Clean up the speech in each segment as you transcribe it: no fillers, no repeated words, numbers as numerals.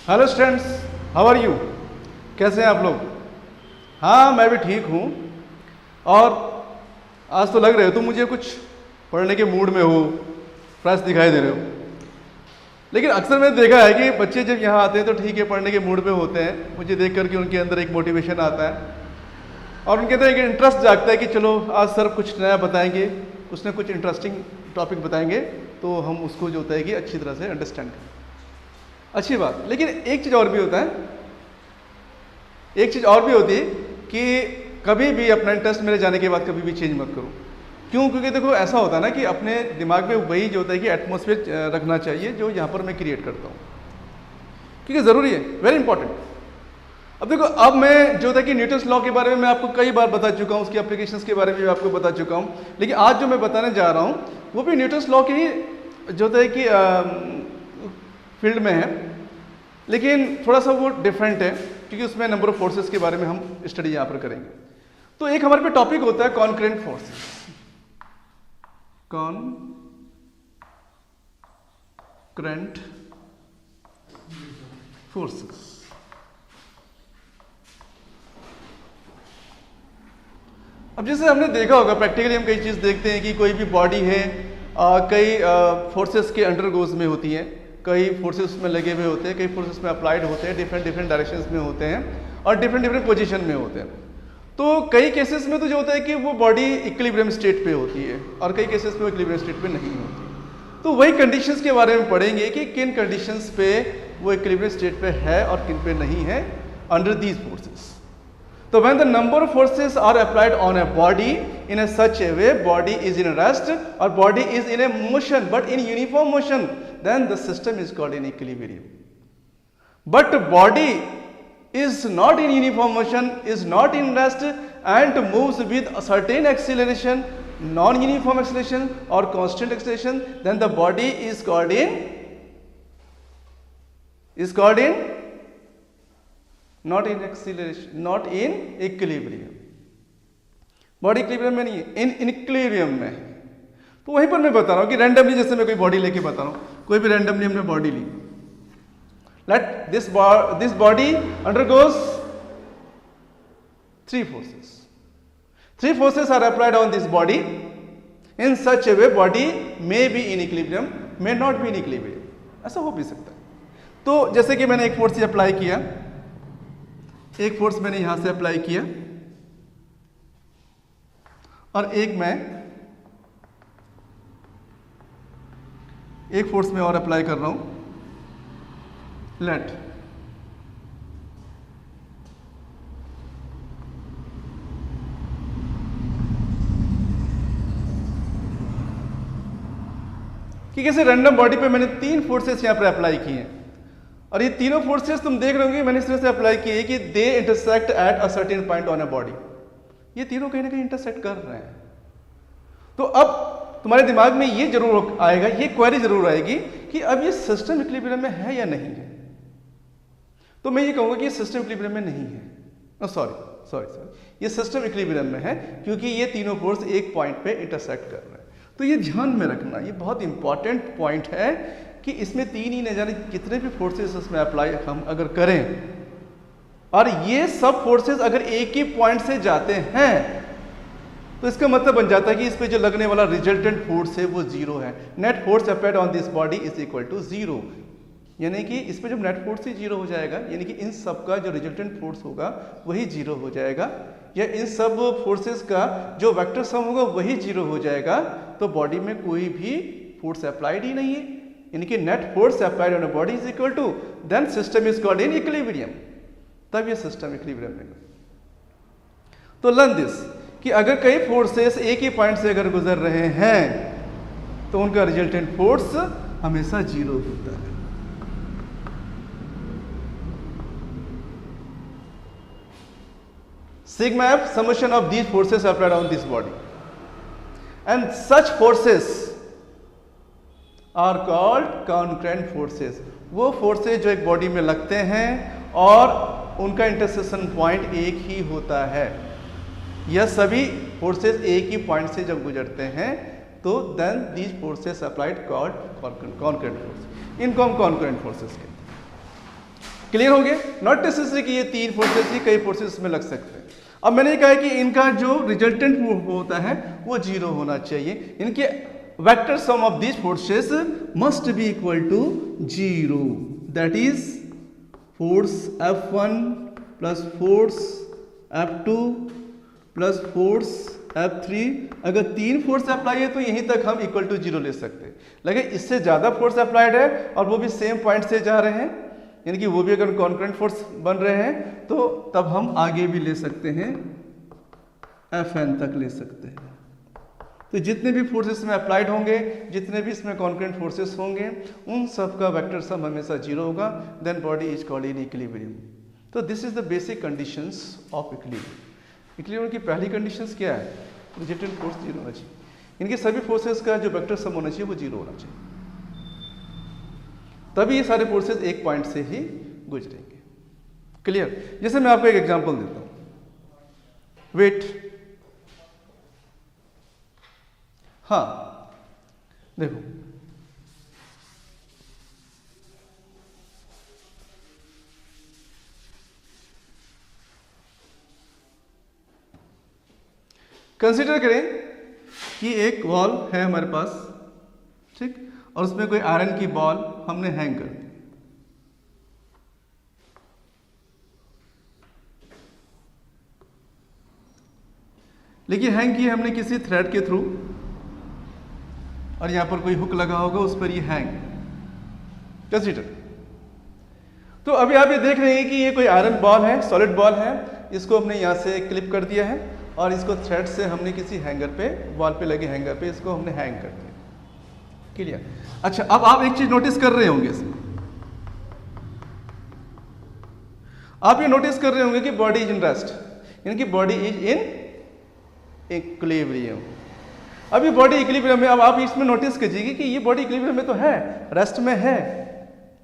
Hello students, how are you? कैसे हैं आप लोग? हाँ, मैं भी ठीक हूँ। और आज तो लग रहे हो तुम मुझे कुछ पढ़ने के मूड में हो, फ्रेश दिखाई दे रहे हो। लेकिन अक्सर मैंने देखा है कि बच्चे जब यहाँ आते हैं तो ठीक है, पढ़ने के मूड में होते हैं। मुझे देख करके उनके अंदर एक मोटिवेशन आता है और उनके अंदर एक इंटरेस्ट जागता है कि चलो आज सर कुछ नया बताएंगे, कुछ ना कुछ इंटरेस्टिंग टॉपिक बताएंगे, तो हम उसको जो होता है कि अच्छी तरह से अंडरस्टैंड करें। अच्छी बात। लेकिन एक चीज़ और भी होता है, एक चीज़ और भी होती है कि कभी भी अपना इंटरेस्ट मेरे जाने के बाद कभी भी चेंज मत करो। क्यों? क्योंकि देखो ऐसा होता है ना कि अपने दिमाग में वही जो होता है कि एटमॉस्फेयर रखना चाहिए जो यहाँ पर मैं क्रिएट करता हूँ, क्योंकि ज़रूरी है, वेरी इंपॉर्टेंट। अब देखो, अब मैं जो होता है कि न्यूटन्स लॉ के बारे में मैं आपको कई बार बता चुका हूँ, उसकी एप्लीकेशंस के बारे में भी आपको बता चुका हूँ। लेकिन आज जो मैं बताने जा रहा हूँ वो भी न्यूटन्स लॉ के ही जो होता है कि फील्ड में है, लेकिन थोड़ा सा वो डिफरेंट है क्योंकि उसमें नंबर ऑफ फोर्सेस के बारे में हम स्टडी यहाँ पर करेंगे। तो एक हमारे पे टॉपिक होता है कॉन्करेंट फोर्सेस। Concurrent forces. अब जैसे हमने देखा होगा प्रैक्टिकली, हम कई चीज़ देखते हैं कि कोई भी बॉडी है, कई फोर्सेस के अंडरगोज में होती है, कई फोर्सेस में लगे हुए होते हैं, कई फोर्सेस में अप्लाइड होते हैं, डिफरेंट डिफरेंट डायरेक्शंस में होते हैं और डिफरेंट डिफरेंट पोजीशन में होते हैं। तो कई केसेस में तो जो होता है कि वो बॉडी इक्विलिब्रियम स्टेट पे होती है और कई केसेस में वो इक्विलिब्रियम स्टेट पे नहीं होती। तो वही कंडीशंस के बारे में पढ़ेंगे कि किन कंडीशंस पे वो इक्विलिब्रियम स्टेट पे है और किन पे नहीं है under these forces. So when the number of forces are applied on a body in a such a way, body is in rest or body is in a motion but in uniform motion, then the system is called in equilibrium. But body is not in uniform motion, is not in rest and moves with a certain acceleration, non-uniform acceleration or constant acceleration, then the body is called in not in acceleration, not in equilibrium. Body equilibrium में नहीं है, in equilibrium में है। तो वहीं पर मैं बता रहा हूँ कि रैंडमली, जैसे मैं कोई बॉडी लेके बता रहा हूँ, कोई भी रैंडमली हमने बॉडी ली, let this body undergoes three forces are applied on this body in such a way body may be in equilibrium, may not be in equilibrium. ऐसा हो भी सकता है। तो जैसे कि मैंने एक फोर्स अप्लाई किया, एक फोर्स मैंने यहां से अप्लाई किया और एक फोर्स में और अप्लाई कर रहा हूं, लेट कि कैसे रैंडम बॉडी पे मैंने तीन फोर्सेस यहां पर अप्लाई किए हैं और ये तीनों फोर्सेस तुम देख रहे होंगे मैंने इस तरह से अप्लाई किए कि they intersect at a certain point on a body. ये तीनों कहीं ना कहीं इंटरसेक्ट कर रहे हैं। तो अब तुम्हारे दिमाग में ये जरूर आएगा, ये क्वेरी जरूर आएगी कि अब ये सिस्टम इक्विलिब्रियम में है या नहीं है। तो मैं ये कहूंगा कि ये सिस्टम इक्विलिब्रियम में नहीं है। सॉरी, ये सिस्टम इक्विलिब्रियम में है क्योंकि ये तीनों फोर्स एक पॉइंट पे इंटरसेक्ट कर रहे हैं। तो ये ध्यान में रखना, ये बहुत इंपॉर्टेंट पॉइंट है कि इसमें तीन ही न जाने कितने भी फोर्सेस इसमें अप्लाई हम अगर करें और ये सब फोर्सेस अगर एक ही पॉइंट से जाते हैं तो इसका मतलब बन जाता है कि इस पे जो लगने वाला रिजल्टेंट फोर्स है वो जीरो है। Net force applied on this body is equal to zero, यानी कि इस पे जब नेट फोर्स ही जीरो हो जाएगा, यानी कि इन सब का जो रिजल्टेंट फोर्स होगा वही जीरो हो जाएगा, या इन सब फोर्सेस का जो वेक्टर सम होगा वही जीरो हो जाएगा। तो बॉडी में कोई भी फोर्स अप्लाइड ही नहीं है, यानी कि net force applied on a body is equal to then system is called in equilibrium. तब ये सिस्टम इक्विलिब्रियम में। तो लर्न दिस कि अगर कई फोर्सेस एक ही पॉइंट से अगर गुजर रहे हैं तो उनका रिजल्टेंट फोर्स हमेशा जीरो होता है। Sigma F summation of these forces applied on this body, and such forces are called concurrent forces. वो फोर्सेस जो एक बॉडी में लगते हैं और उनका इंटरसेक्शन पॉइंट एक ही होता है, यह सभी फोर्सेस एक ही पॉइंट से जब गुजरते हैं तो then these forces applied called concurrent force. इनको हम कॉन्करेंट फोर्सेस कहते हैं। क्लियर हो गया? नॉट नेसेसरी कि ये 3 फोर्सेस ही कई फोर्सेस में लग सकते हैं। अब मैंने कहा है कि इनका जो रिजल्टेंट होता है वो 0 होना चाहिए। इनके vector sum of these forces must be equal to 0, that is force F1 plus force F2 plus force F3। अगर 3 फोर्स अप्लाई है तो यहीं तक हम इक्वल टू 0 ले सकते हैं। लेकिन इससे ज़्यादा फोर्स अप्लाइड है और वो भी सेम पॉइंट से जा रहे हैं, यानी कि वो भी अगर कॉन्करेंट फोर्स बन रहे हैं तो तब हम आगे भी ले सकते हैं, Fn तक ले सकते हैं। तो जितने भी फोर्सेस में अप्लाइड होंगे, जितने भी इसमें कॉन्करेंट फोर्सेस होंगे, उन सब का वेक्टर सम हमेशा 0 होगा। Then body is called in equilibrium. तो this is the basic conditions of equilibrium. Equilibrium की पहली कंडीशंस क्या है? रिजल्टेंट फोर्स 0 होना चाहिए। इनके सभी फोर्सेस का जो वेक्टर सम होना चाहिए वो 0 होना चाहिए, तभी ये सारे फोर्सेस एक पॉइंट से ही गुजरेंगे। क्लियर? जैसे मैं आपको एक एग्जांपल देता हूं, वेट। हाँ देखो, कंसीडर करें कि एक वॉल है हमारे पास, ठीक, और उसमें कोई आयरन की बॉल हमने हैंग कर दी। लेकिन हैंग की हमने किसी थ्रेड के थ्रू, और यहां पर कोई हुक लगा होगा, उस पर ये हैंग कंसीडर। तो अभी आप ये देख रहे हैं कि ये कोई आयरन बॉल है, सॉलिड बॉल है, इसको हमने यहां से क्लिप कर दिया है और इसको थ्रेड से हमने किसी हैंगर पे, वॉल पे लगे हैंगर पे इसको हमने हैंग कर दिया। क्लियर? अच्छा, अब आप एक चीज नोटिस कर रहे होंगे इसमें, आप ये नोटिस कर रहे होंगे कि बॉडी इज इन रेस्ट, यानी कि बॉडी इज इन इक्विलिब्रियम। अब ये बॉडी इक्विलिब्रियम में, अब आप इसमें नोटिस कीजिए कि ये बॉडी इक्विलिब्रियम में तो है, रेस्ट में है,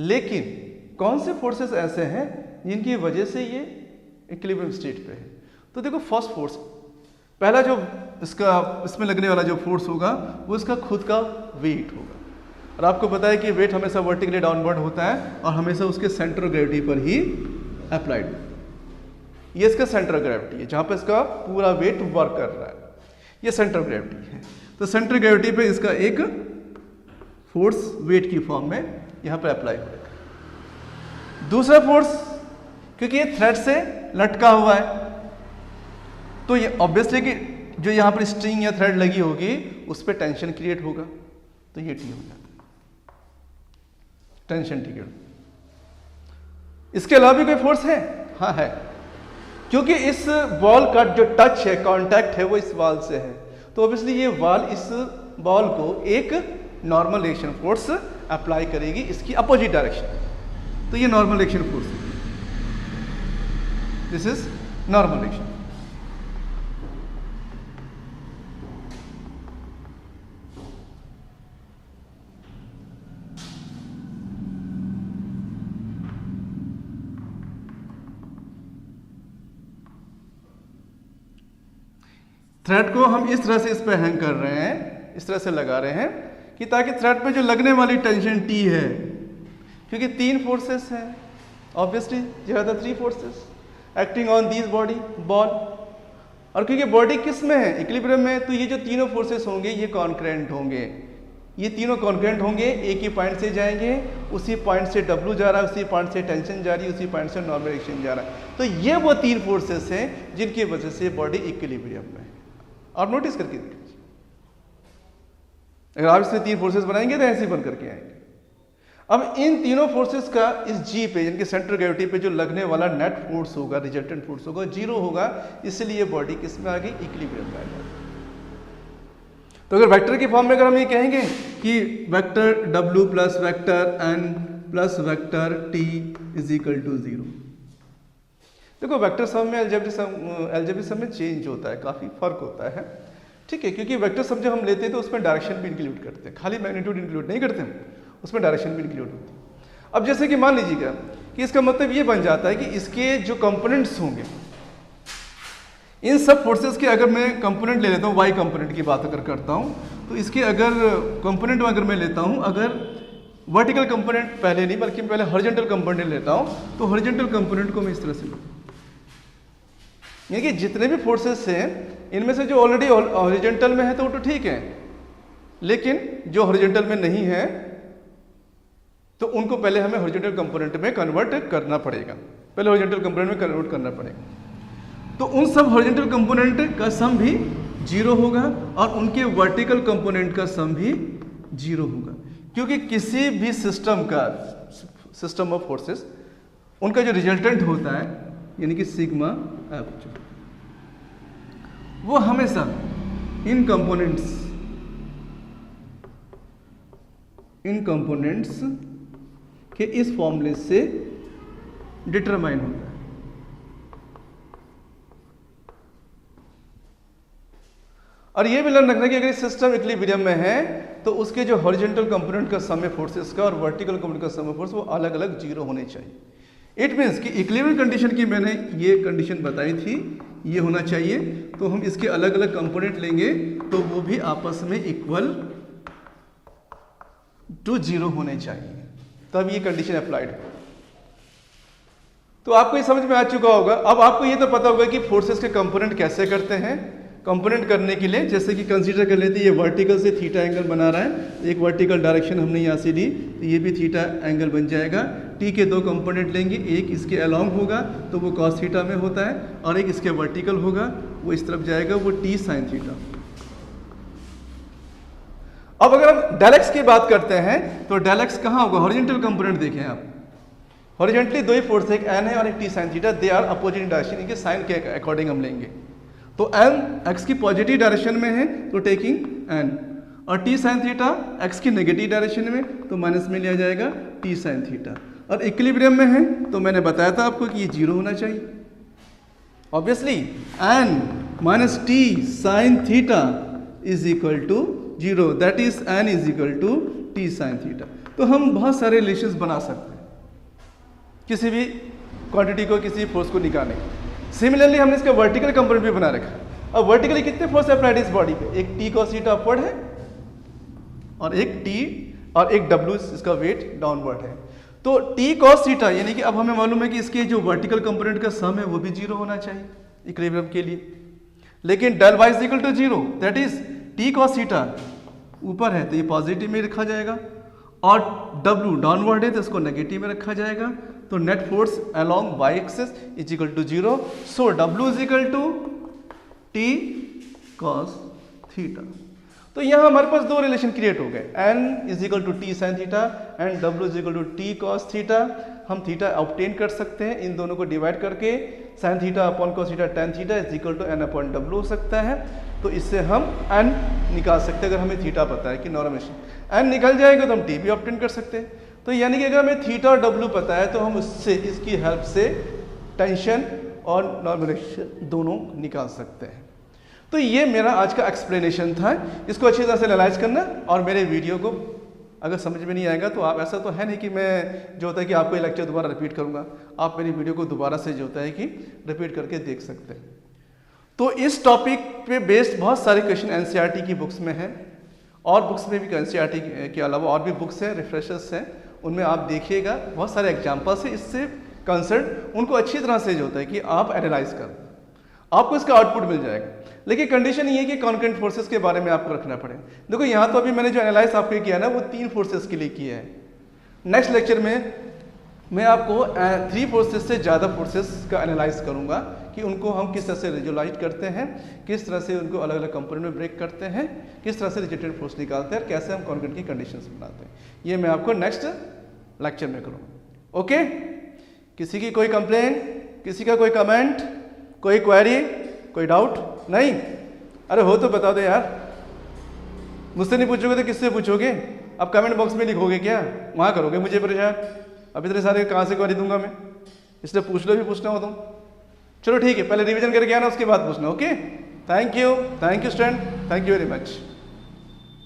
लेकिन कौन से फोर्सेस ऐसे हैं जिनकी वजह से ये इक्विलिब्रियम स्टेट पे है? तो देखो, फर्स्ट फोर्स, पहला जो इसका इसमें लगने वाला जो फोर्स होगा वो इसका खुद का वेट होगा, और आपको पता है कि वेट हमेशा वर्टिकली डाउनवर्ड होता है और हमेशा उसके सेंटर ऑफ ग्रेविटी पर ही अप्लाइड। ये इसका सेंटर ऑफ ग्रेविटी है, जहां पर इसका पूरा वेट वर्क कर रहा है, ये सेंटर ऑफ ग्रेविटी है। तो सेंटर ऑफ ग्रेविटी पे इसका एक फोर्स वेट की फॉर्म में यहां पर अप्लाई होगा। दूसरा फोर्स, क्योंकि ये थ्रेड से लटका हुआ है, तो ये ऑब्वियसली कि जो यहां पर स्ट्रिंग या थ्रेड लगी होगी उस पर टेंशन क्रिएट होगा, तो ये टी हो जाता है, टेंशन टी। इसके अलावा भी कोई फोर्स है? हाँ है, क्योंकि इस बॉल का जो टच है, कांटेक्ट है, वो इस बॉल से है, तो ऑब्वियसली ये बॉल इस बॉल को एक नॉर्मल एक्शन फोर्स अप्लाई करेगी इसकी अपोजिट डायरेक्शन, तो ये नॉर्मल एक्शन फोर्स है, this is normal action. Thread को हम इस तरह से इस पे हैंग कर रहे हैं, इस तरह से लगा रहे हैं कि ताकि थ्रेड पे जो लगने वाली टेंशन टी है, क्योंकि 3 फोर्सेस हैं ऑब्वियसली, ज्यादा 3 forces acting on this body ball, और क्योंकि बॉडी किस में है? इक्विलिब्रियम में, तो ये जो तीनों फोर्सेस होंगे ये कॉन्करेंट होंगे, ये तीनों कॉन्करेंट होंगे, एक ही पॉइंट से जाएंगे, उसी पॉइंट से डब्ल्यू जा रहा है, उसी पॉइंट से टेंशन जा रही है, उसी पॉइंट से नॉर्मल एक्शन जा रहा है। तो ये वो 3 फोर्सेस हैं जिनकी वजह से बॉडी इक्विलिब्रियम में है। और नोटिस करके देखिए, अगर आप इसमें 3 फोर्सेस बनाएंगे तो ऐसे ही बन करके आएंगे। अब इन तीनों फोर्सेस का इस जी पे, यानी कि सेंटर ग्रेविटी पे जो लगने वाला नेट फोर्स होगा, रिजल्टेंट फोर्स होगा, 0 होगा, इसलिए बॉडी किस में आ गई? इक्विलिब्रियम में आ गई। तो अगर वेक्टर की फॉर्म में अगर हम ये कहेंगे कि vector W plus vector N plus vector T is equal to 0, देखो वेक्टर सम में अलजेब्रिक सम में चेंज होता है, काफ़ी फर्क होता है, ठीक है, क्योंकि वेक्टर सम जब हम लेते हैं तो उसमें डायरेक्शन भी इंक्लूड करते हैं, खाली मैग्नीट्यूड इंक्लूड नहीं करते हम, उसमें डायरेक्शन भी इंक्लूड होती है। अब जैसे कि मान लीजिएगा कि इसका मतलब ये बन जाता है कि इसके जो कंपोनेंट्स होंगे, इन सब फोर्सेस के अगर मैं कंपोनेंट ले लेता हूँ, वाई कंपोनेंट की बात अगर करता हूँ, तो इसके अगर कंपोनेंट अगर मैं लेता हूँ, अगर वर्टिकल कंपोनेंट पहले नहीं बल्कि पहले हॉरिजॉन्टल कंपोनेंट लेता हूं, तो हॉरिजॉन्टल कंपोनेंट को मैं इस तरह से लूँ, यानी कि जितने भी फोर्सेस हैं इनमें से जो ऑलरेडी हॉरिजॉन्टल में है तो वो तो ठीक है, लेकिन जो हॉरिजॉन्टल में नहीं है तो उनको पहले हमें हॉरिजॉन्टल कंपोनेंट में कन्वर्ट करना पड़ेगा, पहले हॉरिजॉन्टल कंपोनेंट में कन्वर्ट करना पड़ेगा। तो उन सब हॉरिजॉन्टल कंपोनेंट का सम भी 0 होगा और उनके वर्टिकल कंपोनेंट का सम भी 0 होगा, क्योंकि किसी भी सिस्टम ऑफ फोर्सेस उनका जो रिजल्टेंट होता है यानी कि सिग्मा एफ, वो हमेशा इन कंपोनेंट्स के इस फॉर्मूले से डिटरमाइन होता है। और ये भी लर्न रखना कि अगर सिस्टम इक्विलिब्रियम में है तो उसके जो हॉरिजॉन्टल कंपोनेंट का सम है फोर्सेस का और वर्टिकल कंपोनेंट का सम है फोर्स वो अलग अलग 0 होने चाहिए। इट मीन्स कि इक्विलिब्रियम कंडीशन की मैंने ये कंडीशन बताई थी, ये होना चाहिए, तो हम इसके अलग अलग कंपोनेंट लेंगे तो वो भी आपस में इक्वल टू 0 होने चाहिए, तब ये कंडीशन अप्लाइड हो। तो आपको ये समझ में आ चुका होगा। अब आपको ये तो पता होगा कि फोर्सेस के कंपोनेंट कैसे करते हैं। कंपोनेंट करने के लिए जैसे कि कंसीडर कर लेते हैं ये वर्टिकल से थीटा एंगल बना रहा है, एक वर्टिकल डायरेक्शन हमने यहाँ से ली तो ये भी थीटा एंगल बन जाएगा। टी के 2 कंपोनेंट लेंगे, एक इसके अलोंग होगा तो वो कॉस थीटा में होता है और एक इसके वर्टिकल होगा वो इस तरफ जाएगा, वो टी साइन थीटा। अब अगर हम डेल एक्स की बात करते हैं तो डेल एक्स कहाँ होगा, हॉरिजॉन्टल कंपोनेंट देखें आप, हॉरिजॉन्टली 2 ही फोर्स है, एक एन है और एक T sine theta, they are opposite direction, इनके साइन के अकॉर्डिंग हम लेंगे। तो एन एक्स की पॉजिटिव डायरेक्शन में है तो टेकिंग एन, और टी साइन थीटा एक्स की नेगेटिव डायरेक्शन में तो माइनस में लिया जाएगा टी साइन थीटा। और इक्विलिब्रियम में है तो मैंने बताया था आपको कि ये 0 होना चाहिए। Obviously N minus T sine theta is equal to 0, that is N is equal to T sine theta. तो हम बहुत सारे रिलेशंस बना सकते हैं किसी भी क्वांटिटी को, किसी फोर्स को निकालने। सिमिलरली हमने इसका वर्टिकल कंपोनेंट भी बना रखा। अब वर्टिकली कितने फोर्स अप्लाइड इस बॉडी पे, एक टी कॉस थीटा अपवर्ड है और एक टी और एक डब्ल्यू इसका वेट डाउनवर्ड है। तो टी कॉस थीटा यानी कि अब हमें मालूम है कि इसके जो वर्टिकल कंपोनेंट का सम है वो भी 0 होना चाहिए इक्विलिब्रियम के लिए। लेकिन del Y is equal to 0, that is T cos theta ऊपर है तो ये पॉजिटिव में रखा जाएगा और डब्ल्यू डाउनवर्ड है तो इसको नेगेटिव में रखा जाएगा। तो net force along Y axis is equal to 0, so W is equal to T cos theta. तो यहाँ हमारे पास 2 रिलेशन क्रिएट हो गए, N is equal to T sine theta and W is equal to T cos theta. हम theta obtain कर सकते हैं इन दोनों को डिवाइड करके, sine theta upon cos theta tan theta is equal to N upon W हो सकता है। तो इससे हम एन निकाल सकते हैं, अगर हमें थीटा पता है कि नॉर्मल एन निकल जाएगा तो हम टी भी ऑब्टेन कर सकते हैं। तो यानी कि अगर हमें थीटा और डब्ल्यू पता है तो हम उससे इसकी हेल्प से टेंशन और नॉर्मलाइजेशन दोनों निकाल सकते हैं। तो ये मेरा आज का एक्सप्लेनेशन था, इसको अच्छी तरह से एनालाइज करना। और मेरे वीडियो को अगर समझ में नहीं आएगा तो आप, ऐसा तो है नहीं कि मैं जो होता है कि आपको ये लेक्चर दोबारा रिपीट करूँगा, आप मेरी वीडियो को दोबारा से जो होता है कि रिपीट करके देख सकते हैं। तो इस टॉपिक पे बेस्ड बहुत सारे क्वेश्चन एनसीईआरटी की बुक्स में हैं और बुक्स में भी एनसीईआरटी के अलावा और भी बुक्स हैं, रिफ्रेशर्स हैं, उनमें आप देखिएगा बहुत सारे एग्जाम्पल्स हैं इससे कंसर्न, उनको अच्छी तरह से जो होता है कि आप एनालाइज कर, आपको इसका आउटपुट मिल जाएगा। लेकिन कंडीशन ये है कि कॉन्करेंट फोर्सेस के बारे में आपको रखना पड़े। देखो यहाँ तो अभी मैंने जो एनालाइज आपको किया ना वो 3 फोर्सेस के लिए किया है। नेक्स्ट लेक्चर में मैं आपको 3 फोर्सेस से ज़्यादा फोर्सेस का एनालाइज करूँगा कि उनको हम किस तरह से विजुअलाइज करते हैं, किस तरह से उनको अलग अलग कंपोनेंट में ब्रेक करते हैं, किस तरह से रिजेक्टेड फोर्स निकालते हैं और कैसे हम कॉन्करेंट की कंडीशंस बनाते हैं। ये मैं आपको नेक्स्ट लेक्चर में करूँगा। ओके, किसी की कोई कंप्लेन, किसी का कोई कमेंट, कोई क्वेरी, कोई डाउट? नहीं? अरे हो तो बता दो यार, मुझसे नहीं पूछोगे तो किससे पूछोगे? अब कमेंट बॉक्स में लिखोगे क्या? वहाँ करोगे मुझे परेशान। अब इतने सारे कहाँ से क्वेरी दूंगा मैं, इसलिए पूछ लो भी पूछना हो तो। चलो ठीक है, पहले रिवीजन करके आना उसके बाद पूछना। Okay, thank you student, thank you very much.